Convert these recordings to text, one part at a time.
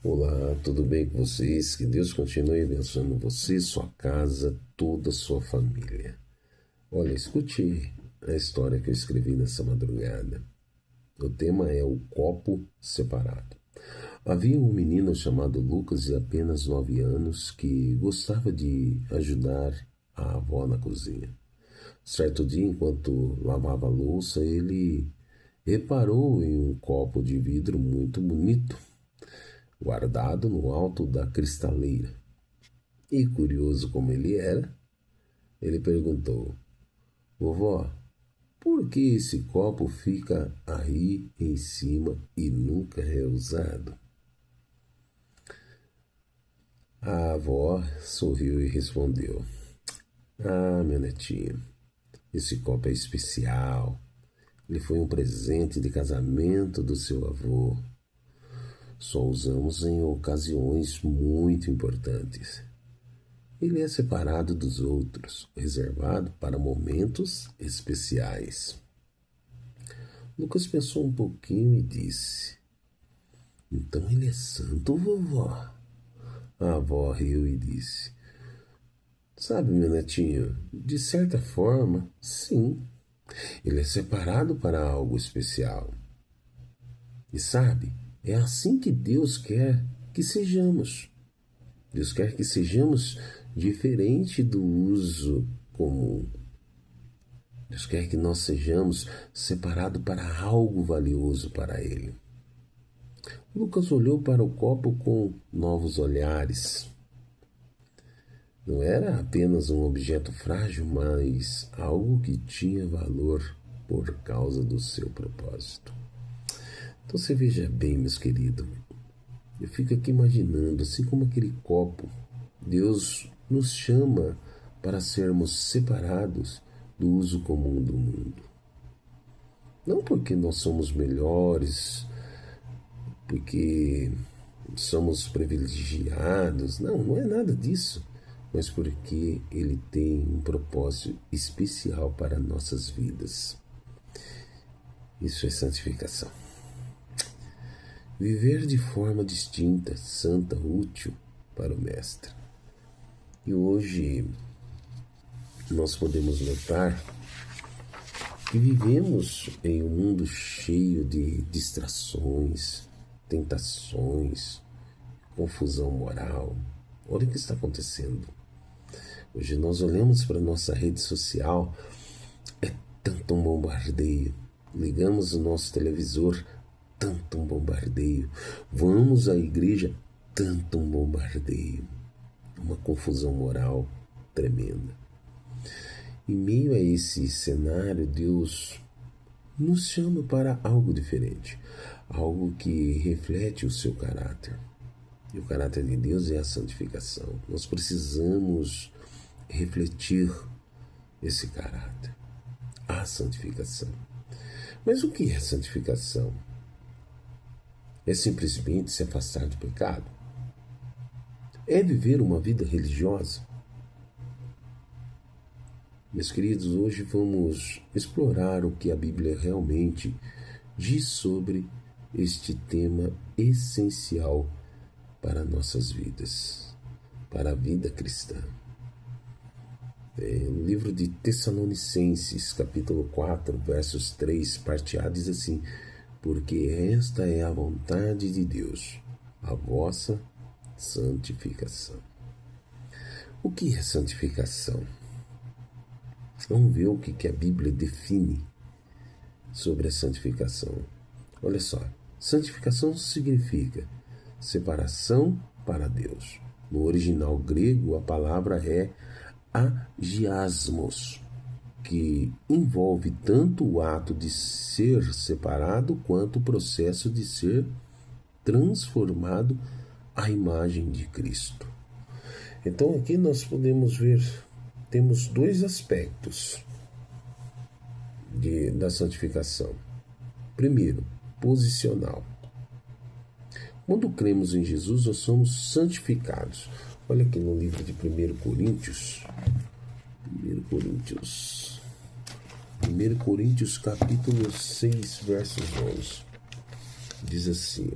Olá, tudo bem com vocês? Que Deus continue abençoando você, sua casa, toda a sua família. Olha, escute a história que eu escrevi nessa madrugada. O tema é o copo separado. Havia um menino chamado Lucas, de apenas 9 anos, que gostava de ajudar a avó na cozinha. Certo dia, enquanto lavava a louça, ele reparou em um copo de vidro muito bonito, guardado no alto da cristaleira. E curioso como ele era, ele perguntou: Vovó, por que esse copo fica aí em cima e nunca é usado? A avó sorriu e respondeu: Ah, meu netinho, esse copo é especial. Ele foi um presente de casamento do seu avô. Só usamos em ocasiões muito importantes. Ele é separado dos outros, reservado para momentos especiais. Lucas pensou um pouquinho e disse: Então ele é santo, vovó? A avó riu e disse: Sabe, meu netinho, de certa forma, sim. Ele é separado para algo especial. E sabe, é assim que Deus quer que sejamos. Deus quer que sejamos diferente do uso comum. Deus quer que nós sejamos separados para algo valioso para Ele. Lucas olhou para o copo com novos olhares. Não era apenas um objeto frágil, mas algo que tinha valor por causa do seu propósito. Então você veja bem, meus queridos, eu fico aqui imaginando, assim como aquele copo, Deus nos chama para sermos separados do uso comum do mundo. Não porque nós somos melhores, porque somos privilegiados, não é nada disso, mas porque Ele tem um propósito especial para nossas vidas. Isso é santificação. Viver de forma distinta, santa, útil para o Mestre. E hoje nós podemos notar que vivemos em um mundo cheio de distrações, tentações, confusão moral. Olha o que está acontecendo. Hoje nós olhamos para a nossa rede social, é tanto um bombardeio. Ligamos o nosso televisor, tanto um bombardeio. Vamos à igreja, tanto um bombardeio. Uma confusão moral tremenda. Em meio a esse cenário, Deus nos chama para algo diferente, algo que reflete o seu caráter. E o caráter de Deus é a santificação. Nós precisamos refletir esse caráter, a santificação. Mas o que é santificação? É simplesmente se afastar do pecado? É viver uma vida religiosa? Meus queridos, hoje vamos explorar o que a Bíblia realmente diz sobre este tema essencial para nossas vidas, para a vida cristã. No livro de Tessalonicenses, capítulo 4, versos 3, parte A, diz assim: Porque esta é a vontade de Deus, a vossa santificação. O que é santificação? Vamos ver o que a Bíblia define sobre a santificação. Olha só, santificação significa separação para Deus. No original grego, a palavra é agiasmos, que envolve tanto o ato de ser separado quanto o processo de ser transformado à imagem de Cristo. Então aqui nós podemos ver, temos dois aspectos da santificação. Primeiro, posicional. Quando cremos em Jesus, nós somos santificados. Olha aqui no livro de 1 Coríntios capítulo 6, versos 11. Diz assim: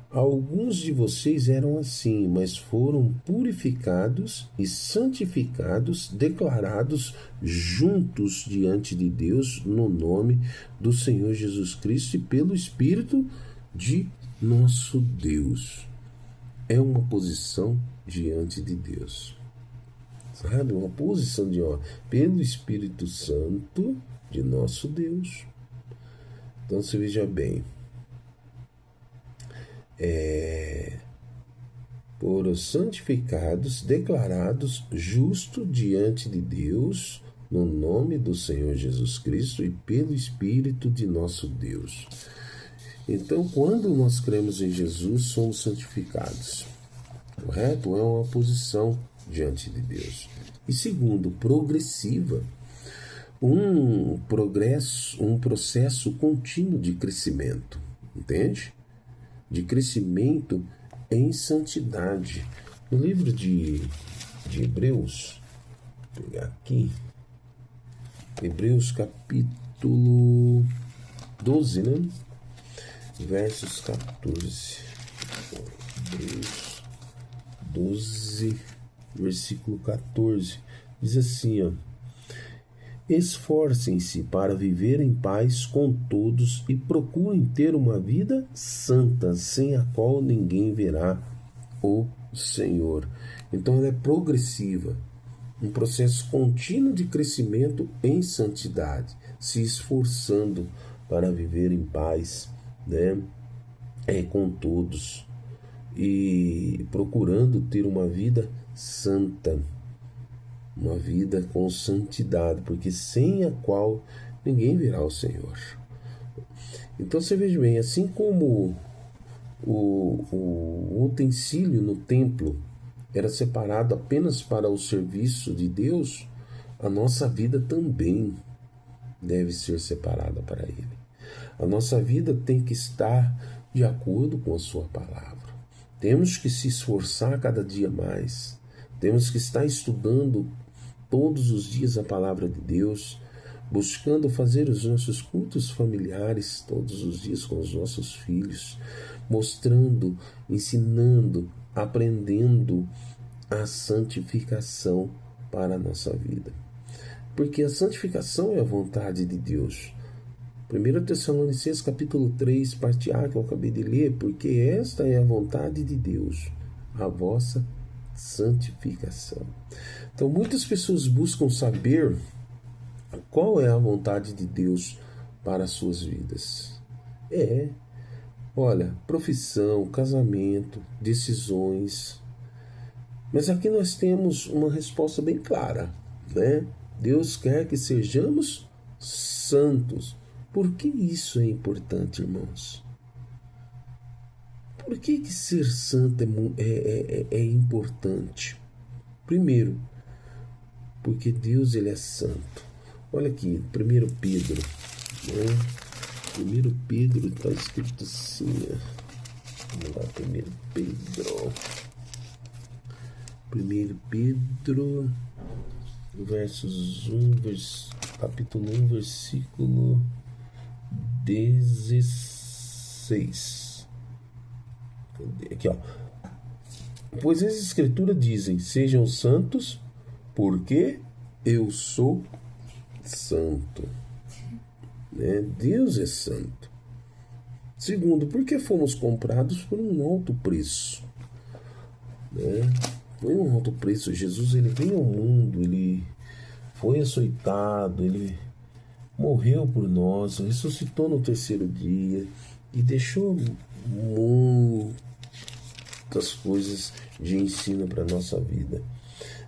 Alguns de vocês eram assim, mas foram purificados e santificados, declarados juntos diante de Deus no nome do Senhor Jesus Cristo e pelo Espírito de nosso Deus. É uma posição diante de Deus, sabe? Uma posição de honra pelo Espírito Santo de nosso Deus. Então, você veja bem, foram santificados, declarados justos diante de Deus, no nome do Senhor Jesus Cristo e pelo Espírito de nosso Deus. Então, quando nós cremos em Jesus, somos santificados. Correto? É uma posição diante de Deus. E segundo, progressiva. Um processo contínuo de crescimento. Entende? De crescimento em santidade. No livro de Hebreus, vou pegar aqui, Hebreus capítulo 12, né? Versos 14. Hebreus 12, versículo 14. Diz assim, ó: esforcem-se para viver em paz com todos e procurem ter uma vida santa, sem a qual ninguém verá o Senhor. Então ela é progressiva, um processo contínuo de crescimento em santidade, se esforçando para viver em paz, né, com todos e procurando ter uma vida santa. Uma vida com santidade, porque sem a qual ninguém verá o Senhor. Então você veja bem, assim como o utensílio no templo era separado apenas para o serviço de Deus, a nossa vida também deve ser separada para Ele. A nossa vida tem que estar de acordo com a Sua palavra. Temos que se esforçar cada dia mais. Temos que estar estudando todos os dias a palavra de Deus, buscando fazer os nossos cultos familiares todos os dias com os nossos filhos, mostrando, ensinando, aprendendo a santificação para a nossa vida. Porque a santificação é a vontade de Deus. 1 Tessalonicenses capítulo 3, parte A, que eu acabei de ler, porque esta é a vontade de Deus, a vossa santificação. Então, muitas pessoas buscam saber qual é a vontade de Deus para as suas vidas. Olha, profissão, casamento, decisões. Mas aqui nós temos uma resposta bem clara, né? Deus quer que sejamos santos. Por que isso é importante, irmãos? Por que ser santo é importante? Primeiro, porque Deus ele é santo. Olha aqui, 1 Pedro, né? 1 Pedro está escrito assim, vamos lá, 1 Pedro, capítulo 1, versículo 16. Aqui, ó. Pois as escrituras dizem: sejam santos, porque eu sou santo. Né? Deus é santo. Segundo, porque fomos comprados por um alto preço. Né? Foi um alto preço. Jesus ele veio ao mundo, ele foi açoitado, ele morreu por nós, ressuscitou no terceiro dia e deixou muitas coisas de ensino para a nossa vida,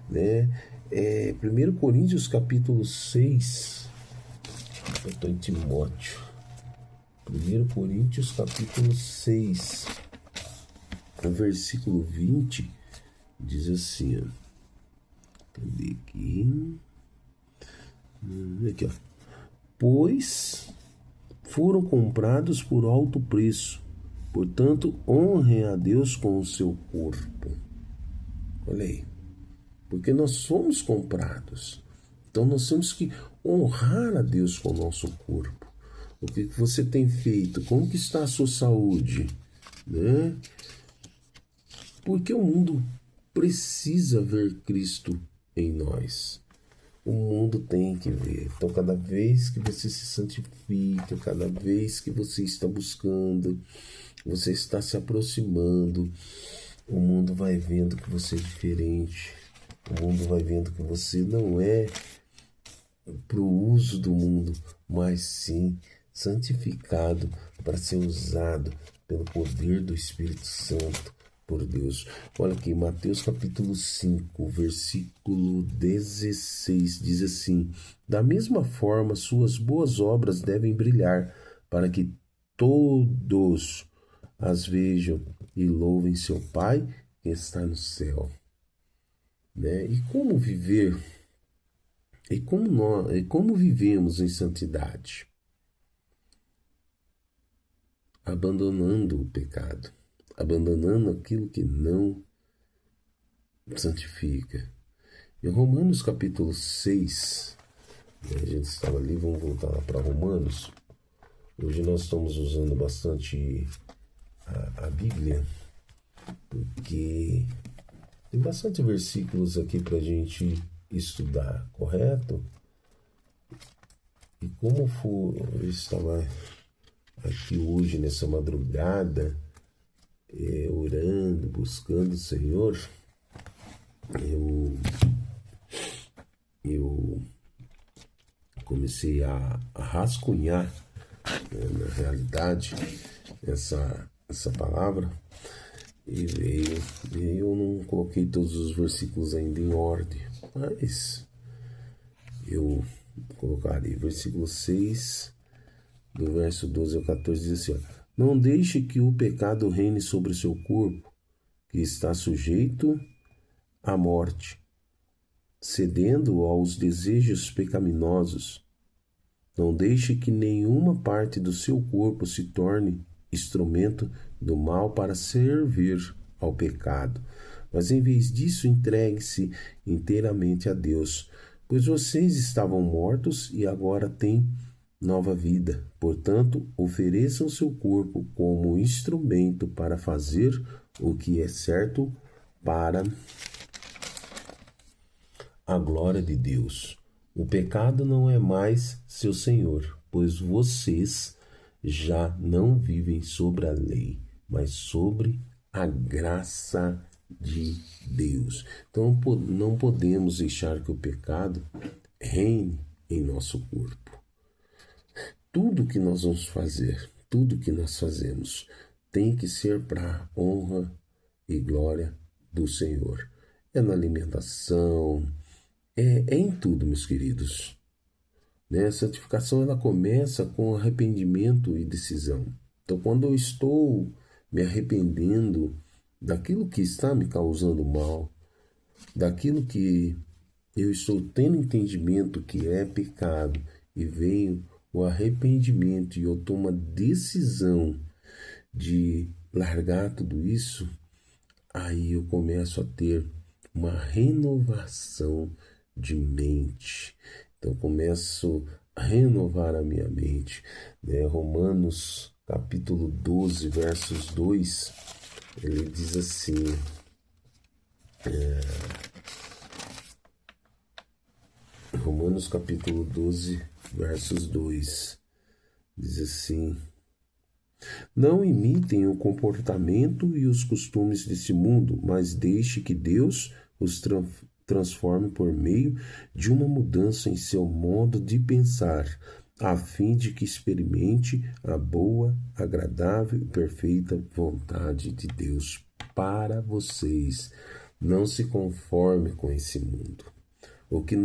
né? 1 Coríntios capítulo 6, eu estou em Timóteo, 1 Coríntios capítulo 6, versículo 20, diz assim, ó, cadê aqui? Aqui, ó. Pois foram comprados por alto preço, portanto, honrem a Deus com o seu corpo. Olha aí, porque nós somos comprados, então nós temos que honrar a Deus com o nosso corpo. O que você tem feito? Como que está a sua saúde? né? Porque o mundo precisa ver Cristo em nós. O mundo tem que ver. Então, cada vez que você se santifica, cada vez que você está buscando, você está se aproximando, o mundo vai vendo que você é diferente. O mundo vai vendo que você não é para o uso do mundo, mas sim santificado para ser usado pelo poder do Espírito Santo por Deus. Olha aqui, Mateus capítulo 5, versículo 16, diz assim: da mesma forma, suas boas obras devem brilhar, para que todos as vejam e louvem seu Pai que está no céu. Né? E como viver? E como vivemos em santidade? Abandonando o pecado, abandonando aquilo que não santifica. Em Romanos capítulo 6, a gente estava ali, vamos voltar lá para Romanos. Hoje nós estamos usando bastante a Bíblia, porque tem bastante versículos aqui para a gente estudar, correto? E como eu estava aqui hoje, nessa madrugada, orando, buscando o Senhor, eu comecei a rascunhar, né, na realidade, essa palavra, e eu não coloquei todos os versículos ainda em ordem, mas eu colocarei versículo 6, do verso 12 ao 14, diz assim: ó, não deixe que o pecado reine sobre o seu corpo, que está sujeito à morte, cedendo aos desejos pecaminosos. Não deixe que nenhuma parte do seu corpo se torne instrumento do mal para servir ao pecado, mas em vez disso entregue-se inteiramente a Deus, pois vocês estavam mortos e agora têm nova vida. Portanto, ofereçam seu corpo como instrumento para fazer o que é certo para a glória de Deus. O pecado não é mais seu senhor, pois vocês já não vivem sobre a lei, mas sobre a graça de Deus. Então não podemos deixar que o pecado reine em nosso corpo. Tudo que nós vamos fazer, tudo que nós fazemos, tem que ser para a honra e glória do Senhor. É na alimentação, é em tudo, meus queridos. Né? A santificação ela começa com arrependimento e decisão. Então, quando eu estou me arrependendo daquilo que está me causando mal, daquilo que eu estou tendo entendimento que é pecado, e venho o arrependimento e eu tomo a decisão de largar tudo isso, aí eu começo a ter uma renovação de mente. Então eu começo a renovar a minha mente. Né? Romanos capítulo 12, versos 2, ele diz assim, Romanos capítulo 12, versos 2, diz assim: não imitem o comportamento e os costumes desse mundo, mas deixe que Deus os transforme por meio de uma mudança em seu modo de pensar, a fim de que experimente a boa, agradável e perfeita vontade de Deus para vocês. Não se conforme com esse mundo. O que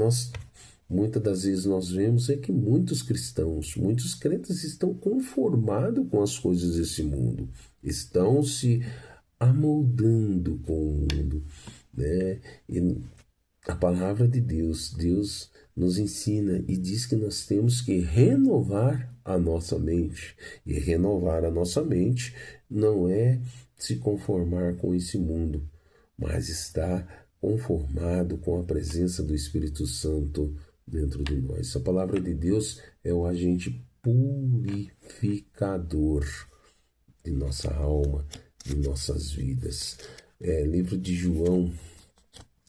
muitas das vezes nós vemos é que muitos cristãos, muitos crentes estão conformados com as coisas desse mundo, estão se amoldando com o mundo, né? E a palavra de Deus, Deus nos ensina e diz que nós temos que renovar a nossa mente. E renovar a nossa mente não é se conformar com esse mundo, mas estar conformado com a presença do Espírito Santo dentro de nós. A palavra de Deus é o agente purificador de nossa alma, em nossas vidas. Livro de João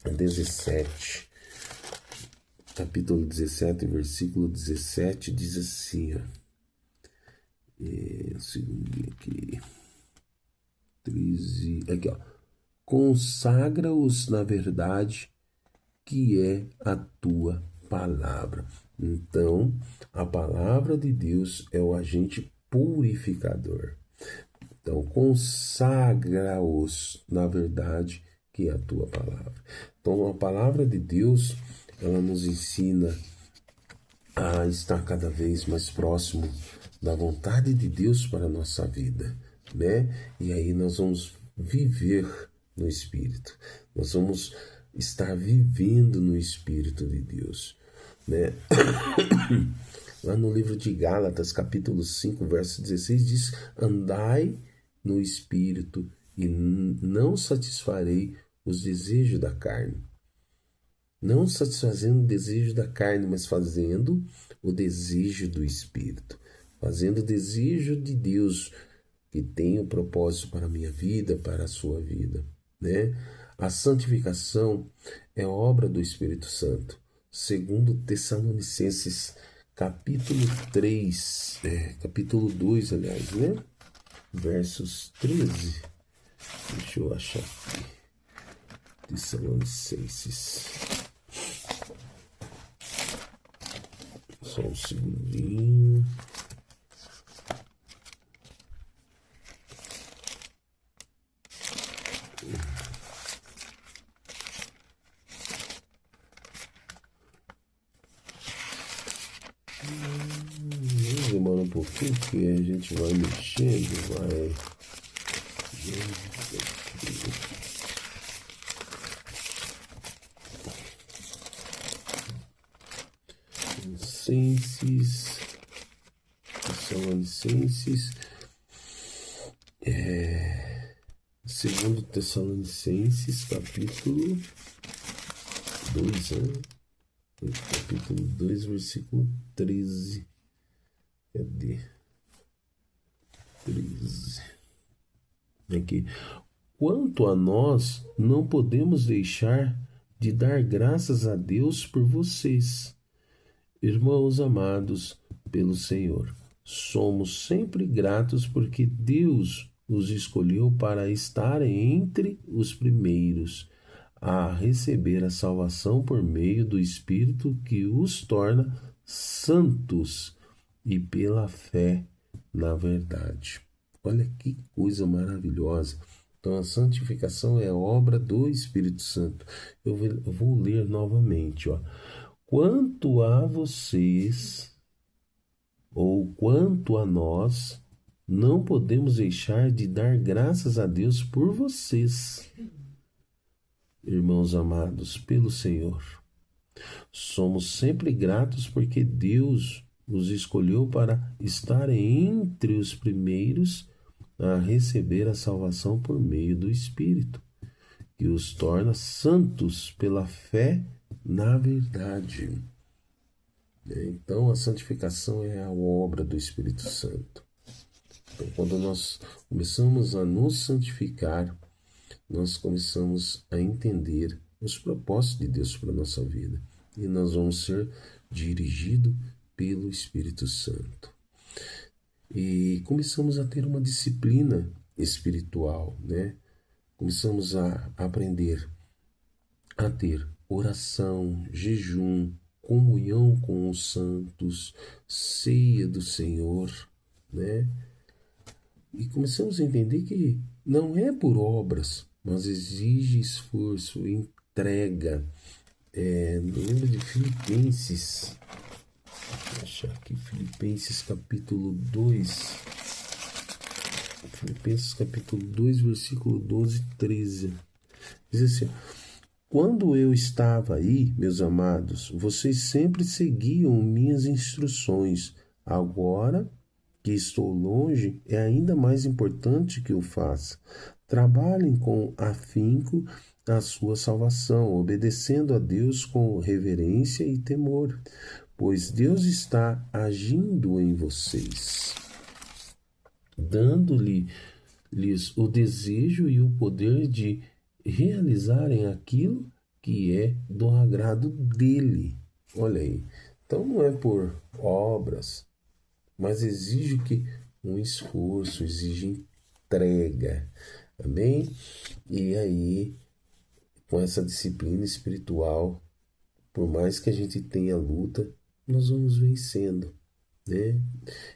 17, capítulo 17, versículo 17, diz assim, ó. Segundo aqui, 13, aqui, ó. Consagra-os na verdade, que é a tua palavra. Então, a palavra de Deus é o agente purificador. Então, consagra-os na verdade, que é a tua palavra. Então, a palavra de Deus, ela nos ensina a estar cada vez mais próximo da vontade de Deus para a nossa vida, né? E aí nós vamos viver no Espírito. Nós vamos estar vivendo no Espírito de Deus, né? Lá no livro de Gálatas, capítulo 5, verso 16, diz: andai no Espírito e não satisfarei os desejos da carne. Não satisfazendo o desejo da carne, mas fazendo o desejo do Espírito. Fazendo o desejo de Deus, que tem o propósito para a minha vida, para a sua vida, né? A santificação é obra do Espírito Santo. Segundo Tessalonicenses, capítulo 3, capítulo 2, aliás, né? Versos 13. Deixa eu achar aqui. Tessalonicenses. Só um segundinho. Demora um pouquinho, porque a gente vai mexendo, vai. Tessalonicenses, segundo Tessalonicenses, capítulo 2, né? Capítulo 2, versículo 13. Cadê? 13. Aqui. Quanto a nós, não podemos deixar de dar graças a Deus por vocês, irmãos amados pelo Senhor. Somos sempre gratos porque Deus os escolheu para estarem entre os primeiros a receber a salvação por meio do Espírito que os torna santos e pela fé na verdade. Olha que coisa maravilhosa. Então, a santificação é obra do Espírito Santo. Eu vou ler novamente, ó. Quanto a vocês, ou quanto a nós, não podemos deixar de dar graças a Deus por vocês, irmãos amados pelo Senhor. Somos sempre gratos porque Deus os escolheu para estarem entre os primeiros a receber a salvação por meio do Espírito, que os torna santos pela fé na verdade. Então, a santificação é a obra do Espírito Santo. Então, quando nós começamos a nos santificar, nós começamos a entender os propósitos de Deus para a nossa vida. E nós vamos ser dirigidos pelo Espírito Santo. E começamos a ter uma disciplina espiritual, né? Começamos a aprender a ter oração, jejum, comunhão com os santos, ceia do Senhor, né? E começamos a entender que não é por obras, mas exige esforço, entrega. No livro de Filipenses, vou achar aqui, Filipenses capítulo 2, Filipenses capítulo 2, versículo 12 e 13, diz assim: quando eu estava aí, meus amados, vocês sempre seguiam minhas instruções. Agora que estou longe, é ainda mais importante que o faça. Trabalhem com afinco a sua salvação, obedecendo a Deus com reverência e temor, pois Deus está agindo em vocês, dando-lhe lhes o desejo e o poder de realizarem aquilo que é do agrado dele. Olha aí. Então não é por obras, mas exige que um esforço, exige entrega. Amém? E aí, com essa disciplina espiritual, por mais que a gente tenha luta, nós vamos vencendo, né?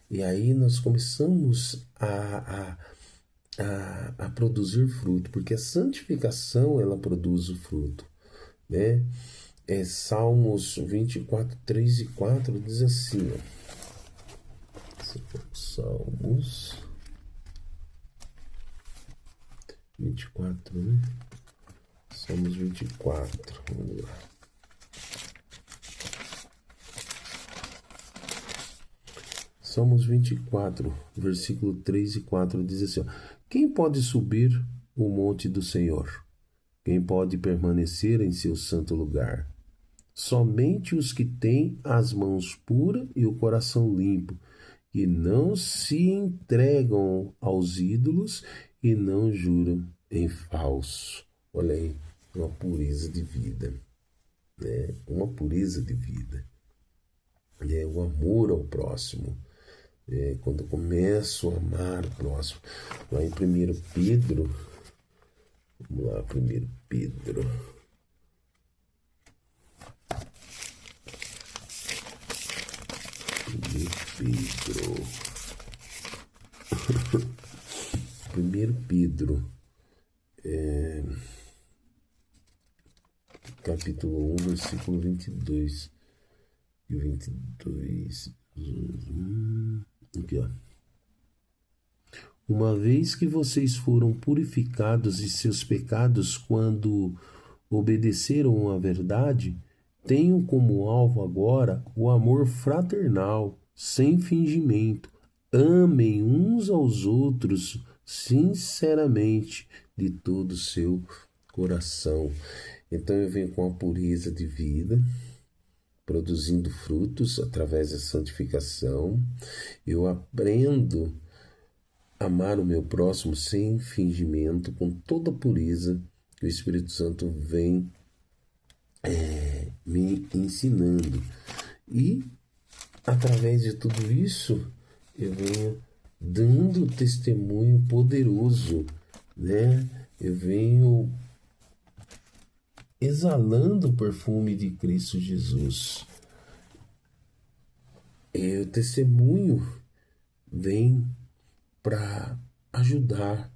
E aí nós começamos a produzir fruto, porque a santificação ela produz o fruto, né? Salmos 24, 3 e 4 diz assim, ó. Salmos 24, né? Salmos 24, vamos lá. Salmos 24, versículo 3 e 4 diz assim, ó, quem pode subir o monte do Senhor? Quem pode permanecer em seu santo lugar? Somente os que têm as mãos puras e o coração limpo, que não se entregam aos ídolos e não juram em falso. Olha aí, uma pureza de vida, né? Uma pureza de vida. O amor ao próximo. Quando eu começo a amar o próximo. Lá em 1 Pedro, vamos lá, 1 Pedro. 1 Pedro, capítulo 1, versículo 22 e 22. Aqui, ó. Uma vez que vocês foram purificados de seus pecados quando obedeceram à verdade, tenham como alvo agora o amor fraternal, sem fingimento. Amem uns aos outros sinceramente, de todo o seu coração. Então eu venho com a pureza de vida, produzindo frutos através da santificação. Eu aprendo a amar o meu próximo sem fingimento, com toda a pureza que o Espírito Santo vem me ensinando. E através de tudo isso, eu venho dando testemunho poderoso, né? Eu venho exalando o perfume de Cristo Jesus. O testemunho vem para ajudar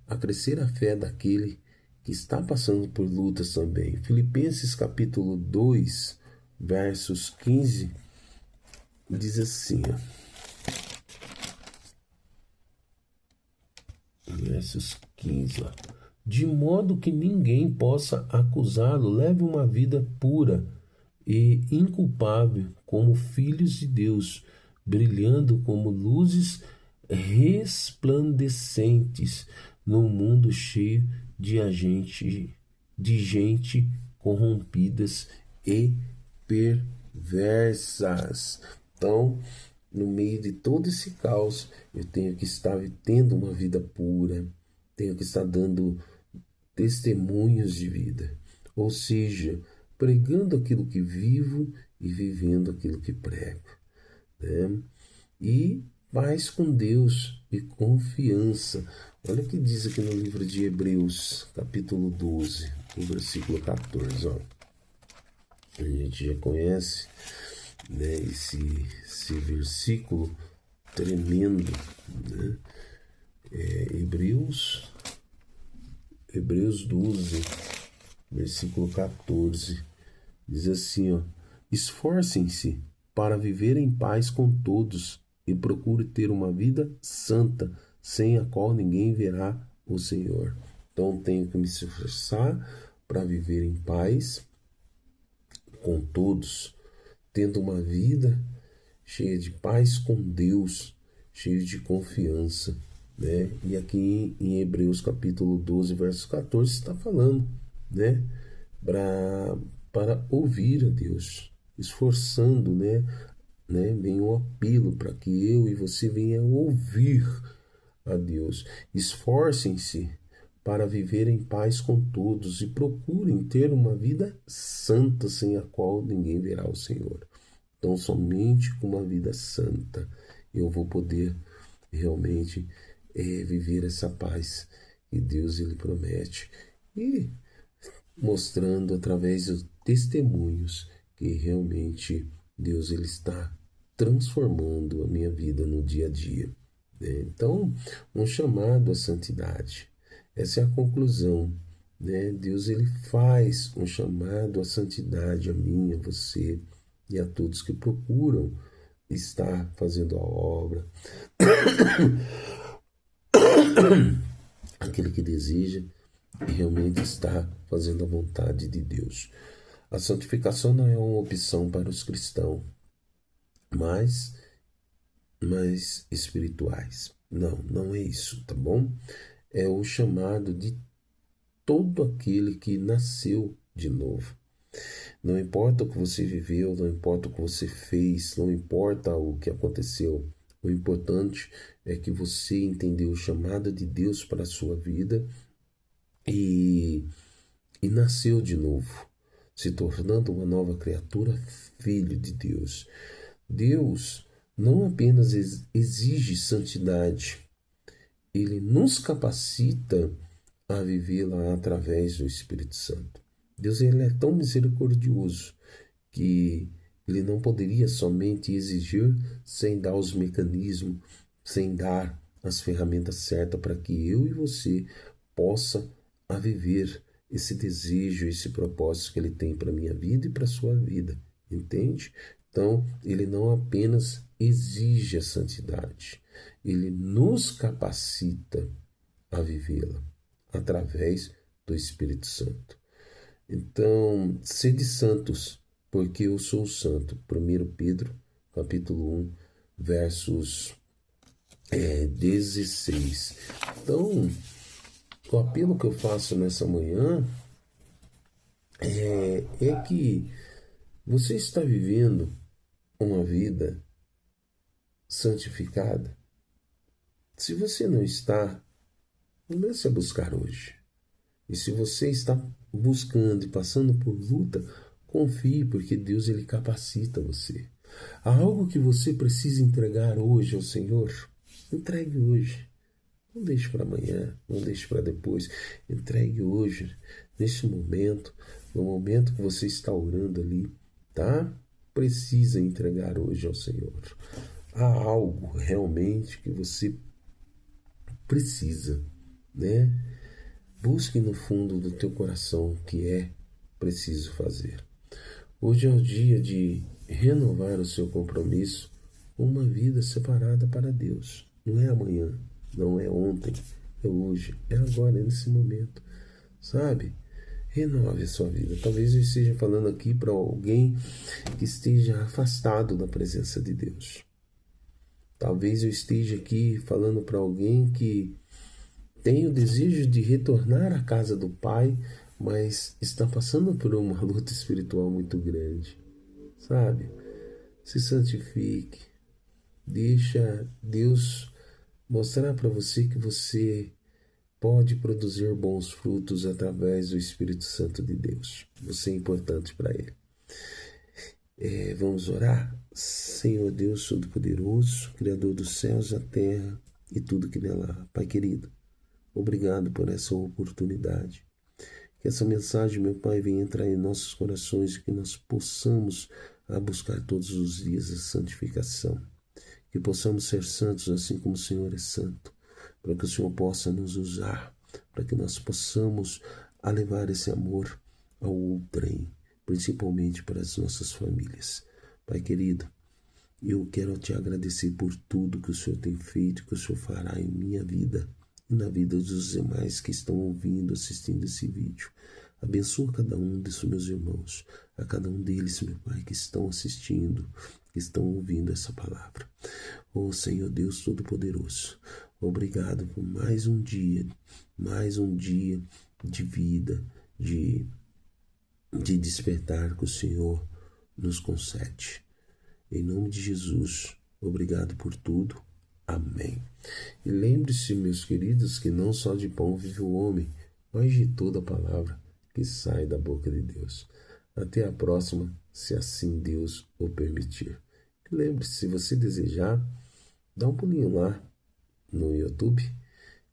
a crescer a fé daquele que está passando por lutas também. Filipenses capítulo 2, versos 15, diz assim, ó. Versos 15, ó. De modo que ninguém possa acusá-lo, leve uma vida pura e inculpável como filhos de Deus, brilhando como luzes resplandecentes num mundo cheio de gente corrompidas e perversas. Então, no meio de todo esse caos, eu tenho que estar tendo uma vida pura, tenho que estar dando testemunhos de vida, ou seja, pregando aquilo que vivo e vivendo aquilo que prego, né? E paz com Deus e confiança. Olha o que diz aqui no livro de Hebreus, capítulo 12, no versículo 14. Ó. A gente já conhece, né, esse versículo tremendo, né? Hebreus 12, versículo 14, diz assim, ó, esforcem-se para viver em paz com todos e procure ter uma vida santa, sem a qual ninguém verá o Senhor. Então tenho que me esforçar para viver em paz com todos, tendo uma vida cheia de paz com Deus, cheia de confiança, né? E aqui em Hebreus capítulo 12, verso 14 está falando, né? Para ouvir a Deus, esforçando, né? Vem um apelo para que eu e você venha ouvir a Deus. Esforcem-se para viver em paz com todos e procurem ter uma vida santa, sem a qual ninguém verá o Senhor. Então, somente com uma vida santa eu vou poder realmente viver essa paz que Deus ele promete, e mostrando através dos testemunhos que realmente Deus ele está transformando a minha vida no dia a dia, né? Então, um chamado à santidade. Essa é a conclusão, né? Deus ele faz um chamado à santidade a mim, a você e a todos que procuram estar fazendo a obra, aquele que deseja realmente estar fazendo a vontade de Deus. A santificação não é uma opção para os cristãos, mas espirituais. Não, não é isso, tá bom? É o chamado de todo aquele que nasceu de novo. Não importa o que você viveu, não importa o que você fez, não importa o que aconteceu. O importante é que você entendeu o chamado de Deus para a sua vida e nasceu de novo, se tornando uma nova criatura, filho de Deus. Deus não apenas exige santidade, ele nos capacita a vivê-la através do Espírito Santo. Deus ele é tão misericordioso que ele não poderia somente exigir sem dar os mecanismos, sem dar as ferramentas certas para que eu e você possa a viver esse desejo, esse propósito que ele tem para a minha vida e para a sua vida, entende? Então, ele não apenas exige a santidade, ele nos capacita a vivê-la através do Espírito Santo. Então, sede santos, porque eu sou santo. 1 Pedro, capítulo 1, versos 16. Então, o apelo que eu faço nessa manhã é que você está vivendo uma vida santificada. Se você não está, comece a buscar hoje. E se você está buscando e passando por luta, confie, porque Deus ele capacita você. Há algo que você precisa entregar hoje ao Senhor? Entregue hoje. Não deixe para amanhã, não deixe para depois. Entregue hoje, neste momento, no momento que você está orando ali, tá? Precisa entregar hoje ao Senhor. Há algo realmente que você precisa, né? Busque no fundo do teu coração o que é preciso fazer. Hoje é o dia de renovar o seu compromisso com uma vida separada para Deus. Não é amanhã, não é ontem, é hoje, é agora, é nesse momento, sabe? Renove a sua vida. Talvez eu esteja falando aqui para alguém que esteja afastado da presença de Deus. Talvez eu esteja aqui falando para alguém que tem o desejo de retornar à casa do Pai, mas está passando por uma luta espiritual muito grande, sabe? Se santifique. Deixa Deus mostrar para você que você pode produzir bons frutos através do Espírito Santo de Deus. Você é importante para Ele. Vamos orar? Senhor Deus Todo-Poderoso, Criador dos céus, da terra e tudo que nela há. Pai querido, obrigado por essa oportunidade. Que essa mensagem, meu Pai, venha entrar em nossos corações e que nós possamos buscar todos os dias a santificação. Que possamos ser santos assim como o Senhor é santo. Para que o Senhor possa nos usar. Para que nós possamos levar esse amor ao outrem. Principalmente para as nossas famílias. Pai querido, eu quero te agradecer por tudo que o Senhor tem feito, que o Senhor fará em minha vida e na vida dos demais que estão ouvindo, assistindo esse vídeo. Abençoa cada um desses meus irmãos, a cada um deles, meu Pai, que estão assistindo, que estão ouvindo essa palavra. Oh Senhor Deus Todo-Poderoso, obrigado por mais um dia de vida, de despertar que o Senhor nos concede. Em nome de Jesus, obrigado por tudo. Amém. E lembre-se, meus queridos, que não só de pão vive o homem, mas de toda palavra que sai da boca de Deus. Até a próxima, se assim Deus o permitir. E lembre-se, se você desejar, dá um pulinho lá no YouTube,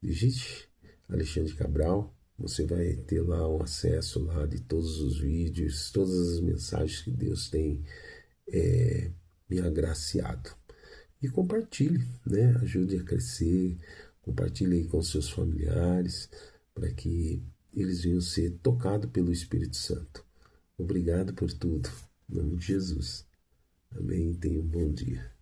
digite Alexandre Cabral, você vai ter lá um acesso lá de todos os vídeos, todas as mensagens que Deus tem me agraciado. E compartilhe, né? Ajude a crescer, compartilhe aí com seus familiares, para que eles venham ser tocados pelo Espírito Santo. Obrigado por tudo. Em nome de Jesus. Amém. Tenha um bom dia.